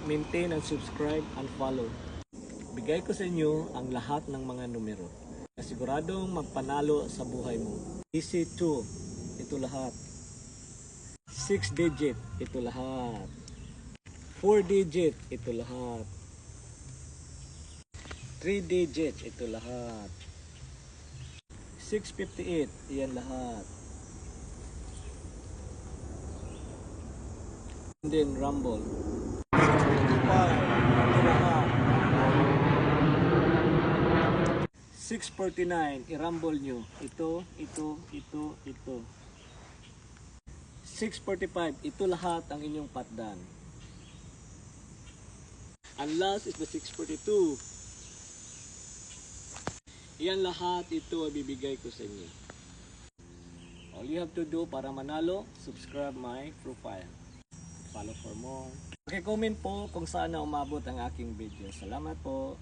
maintain and subscribe and follow. Bigay ko sa inyo ang lahat ng mga numero na siguradong magpanalo sa buhay mo. Easy 2, ito lahat. 6 digit, ito lahat. 4 digit, ito lahat. 3 digit, ito lahat. 658, iyan lahat. And then rumble. 655, ito lahat. 649, i-rumble nyo. Ito. 645, ito lahat ang inyong patdan. And last is the 642. Yan lahat, ito ay bibigay ko sa inyo. All you have to do para manalo, subscribe my profile. Follow for more. Okay, comment po kung saan na umabot ang aking video. Salamat po.